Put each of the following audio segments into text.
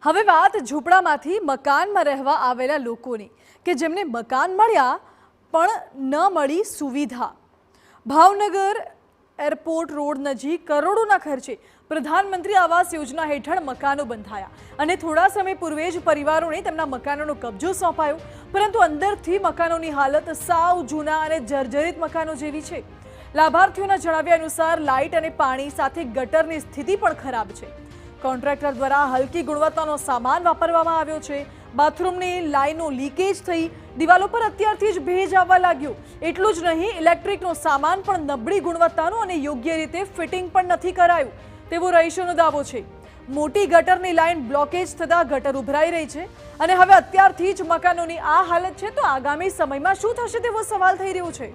હવે વાત ઝૂંપડામાંથી મકાનમાં રહેવા આવેલા લોકોની કે જેમને મકાન મળ્યા પણ ન મળી સુવિધા। ભાવનગર એરપોર્ટ રોડ નજીક કરોડોના ખર્ચે પ્રધાનમંત્રી આવાસ યોજના હેઠળ મકાનો બંધાયા અને થોડા સમય પૂર્વે જ પરિવારોને તેમના મકાનોનો કબજો સોંપાયો, પરંતુ અંદરથી મકાનોની હાલત સાવ જૂના અને જર્જરિત મકાનો જેવી છે। લાભાર્થીઓના જણાવ્યા અનુસાર લાઇટ અને પાણી સાથે ગટરની સ્થિતિ પણ ખરાબ છે। કોન્ટ્રાક્ટર દ્વારા હલકી ગુણવત્તાનો સામાન વાપરવામાં આવ્યો છે। બાથરૂમની લાઈનો લીકેજ થઈ દિવાલો પર અત્યારથી જ ભેજ આવવા લાગ્યો। એટલું જ નહીં, ઇલેક્ટ્રિકનો સામાન પણ નબળી ગુણવત્તાનો અને યોગ્ય રીતે ફિટિંગ પણ નથી કરાયું તેવો રહીશોનો દાવો છે। મોટી ગટરની લાઈન બ્લોકેજ થતા ગટર ઉભરાઈ રહી છે અને હવે અત્યારથી જ મકાનોની આ હાલત છે તો આગામી સમયમાં શું થશે તેવો સવાલ થઈ રહ્યો છે।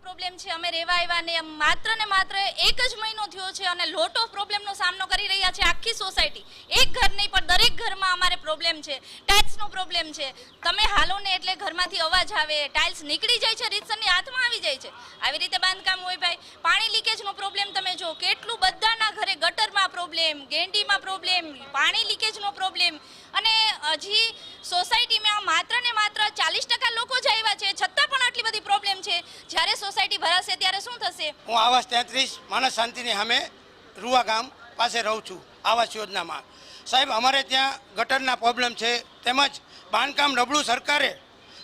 પ્રોબ્લેમ છે, અમે રહેવા આવ્યા ને માત્ર એક જ મહિનો થયો છે અને લોટ ઓફ પ્રોબ્લેમનો સામનો કરી રહ્યા છે આખી સોસાયટી। એક ઘર નહીં પણ દરેક ઘરમાં અમારે પ્રોબ્લેમ છે। ટાઇલ્સનો પ્રોબ્લેમ છે, તમે હાલો ને એટલે ઘરમાંથી અવાજ આવે, ટાઇલ્સ નીકળી જાય છે, રીતસરની હાથમાં આવી જાય છે। આવી રીતે બાંધકામ હોય ભાઈ। પાણી લીકેજનો પ્રોબ્લેમ તમે જો, કેટલું બધાના ઘરે ગટરમાં પ્રોબ્લેમ, ગેંડીમાં પ્રોબ્લેમ, પાણી લીકેજનો પ્રોબ્લેમ અને હજી સોસાયટીમાં માત્ર 40% લોકો જ આવ્યા છે છતાં પણ આટલી બધી પ્રોબ્લેમ છે। જ્યારે સોસાયટી ભરાશે ત્યારે શું થશે? હું આવાસ 33 માનસ શાંતિની સામે રૂવા ગામ પાસે રહું છું। આવાસ યોજનામાં સાહેબ અમારે ત્યાં ગટરના પ્રોબ્લેમ છે, તેમજ બાંધકામ નબળું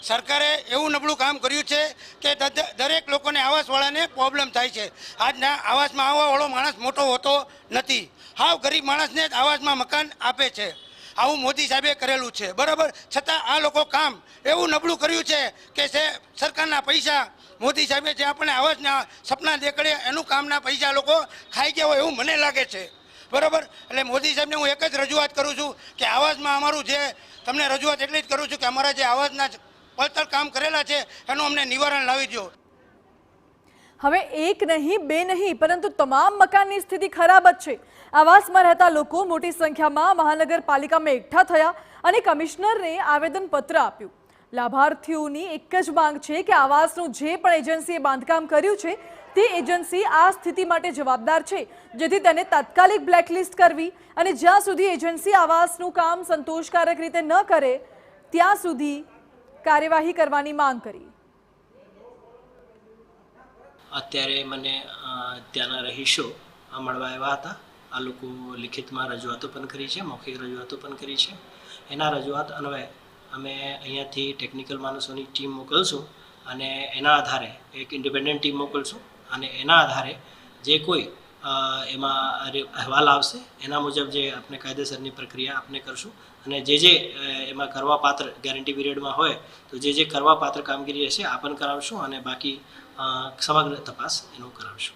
સરકારે એવું નબળું કામ કર્યું છે કે દરેક લોકોને આવાસવાળાને પ્રોબ્લેમ થાય છે। આજના આવાસમાં આવવાવાળો માણસ મોટો હોતો નથી, હાવ ગરીબ માણસને જ આવાસમાં મકાન આપે છે। આવું મોદી સાહેબે કરેલું છે, બરાબર। છતાં આ લોકો કામ એવું નબળું કર્યું છે કે સરકારના પૈસા મોદી સાહેબે જે આપણે આવાસના સપના દેખાડ્યા એનું કામના પૈસા લોકો ખાઈ ગયા હોય એવું મને લાગે છે, બરાબર। એટલે મોદી સાહેબને હું એક જ રજૂઆત કરું છું કે આવાસમાં અમારું જે તમને રજૂઆત એટલી જ કરું છું કે અમારા જે આવાસના પડતર કામ કરેલા છે એનું અમને નિવારણ લાવી દો। હવે એક નહીં, બે નહીં, પરંતુ તમામ મકાનની સ્થિતિ ખરાબ જ છે। આવાસમાં રહેતા લોકો મોટી સંખ્યામાં મહાનગરપાલિકામાં એકઠા થયા અને કમિશનરને આવેદનપત્ર આપ્યું। લાભાર્થીઓની એક જ માંગ છે કે આવાસનું જે પણ એજન્સીએ બાંધકામ કર્યું છે તે એજન્સી આ સ્થિતિ માટે જવાબદાર છે, જેથી તેને તાત્કાલિક બ્લેકલિસ્ટ કરવી અને જ્યાં સુધી એજન્સી આવાસનું કામ સંતોષકારક રીતે ન કરે ત્યાં સુધી કાર્યવાહી કરવાની માંગ કરી। અત્યારે મને ત્યાંના રહીશો મળવા આવ્યા હતા। આ લોકો લિખિતમાં રજૂઆતો પણ કરી છે, મૌખિક રજૂઆતો પણ કરી છે। એના રજૂઆત અન્વયે અમે અહીંયાથી ટેકનિકલ માણસોની ટીમ મોકલશું અને એના આધારે એક ઇન્ડિપેન્ડન્ટ ટીમ મોકલશું અને એના આધારે જે કોઈ એમાં અહેવાલ આવશે એના મુજબ જે આપણે કાયદેસરની પ્રક્રિયા આપણે કરશું અને જે એમાં કરવાપાત્ર ગેરંટી પીરિયડમાં હોય તો જે કરવાપાત્ર કામગીરી હશે આ પણ કરાવશું અને બાકી સમગ્ર તપાસ એનું કરાવશું।